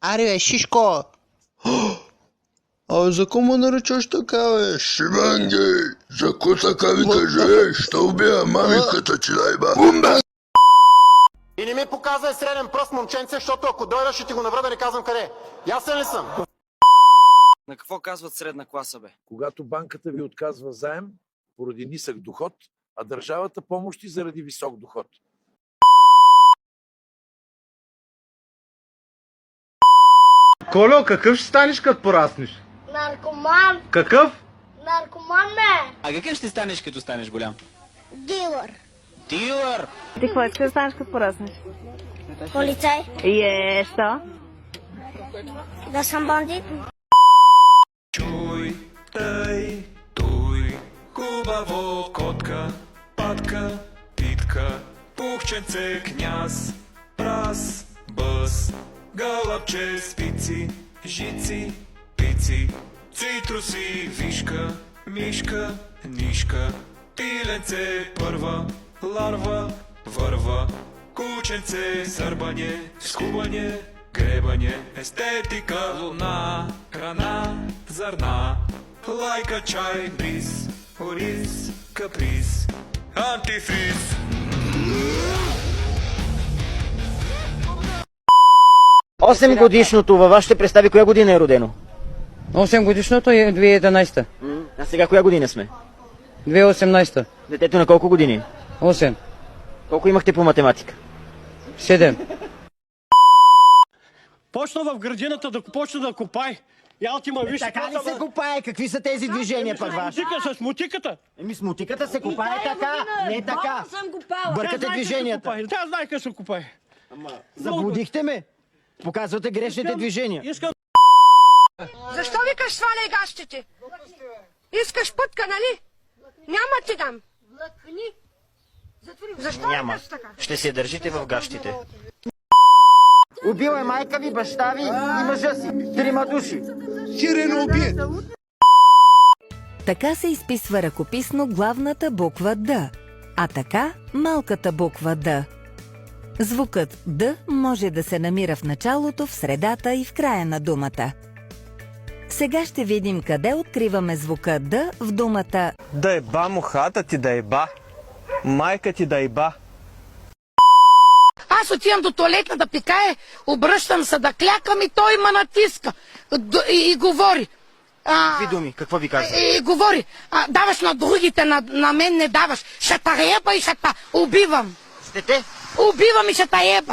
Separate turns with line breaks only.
Аре, бе, Шишко!
А за кому наричаш така, бе? Шибанги! За ко така ви каже? Ще убия мамиката ти, дай-ба! Бумба!
И не ми показвай среден пръст, момченце, защото ако дойда ще ти го навра да не казвам къде. Ясен ли съм?
На какво казват средна класа, бе?
Когато банката ви отказва заем поради нисък доход, а държавата помощи заради висок доход.
Коло, какъв ще станеш като пораснеш?
Наркоман.
Какъв?
Наркоман не.
А какъв ще станеш като станеш голям?
Дилър.
Дилър!
Ти какво искаш да станеш като пораснеш?
Полицай.
Що?
Да съм бандит.
Чуй, тъй, туй, хубаво котка, патка, питка, пухченце, княз, прас, бъс, гълъбче, спици, жици, пици, цитруси, вишка, мишка, нишка, пиленце, първа, ларва, върва, кученце, сърбане, скубане, гребане, естетика, луна, храна, зърна, лайка, чай, бриз, ориз, каприз, антифриз.
Осем годишното във вашите представи коя година е родено?
8 годишното е 2011.
А сега коя година сме?
2018.
Детето на колко години?
8.
Колко имахте по математика?
7.
Почна в градината да почна да копай. Ял ти ма виж.
Така ли се копае? Какви са тези движения пък ваши?
С мутиката.
С мутиката се копае така, не така. Бъркате движенията.
Тя знае как се копае.
Заблудихте ме. Показвате грешните движения.
Защо викаш сваляй гащите? Искаш пътка, нали? Няма ти дам. Защо
Няма.
викаш така?
Ще се държите в гащите. Убил е майка ви, баща ви и мъжа си. 3 души.
Сирено убие!
Така се изписва ръкописно главната буква Д, а така малката буква Д. Звукът Д може да се намира в началото, в средата и в края на думата. Сега ще видим къде откриваме звука Д в думата
Да еба мухата ти, да еба. Майка ти да еба.
Аз отивам до туалетна да пикае, обръщам се да клякам и той ма натиска. И говори.
Какви думи? Какво ви казва?
И говори. Даваш на другите, на мен не даваш. Ще та еба и ще та убивам.
Стете?
Убивам и ще та еба.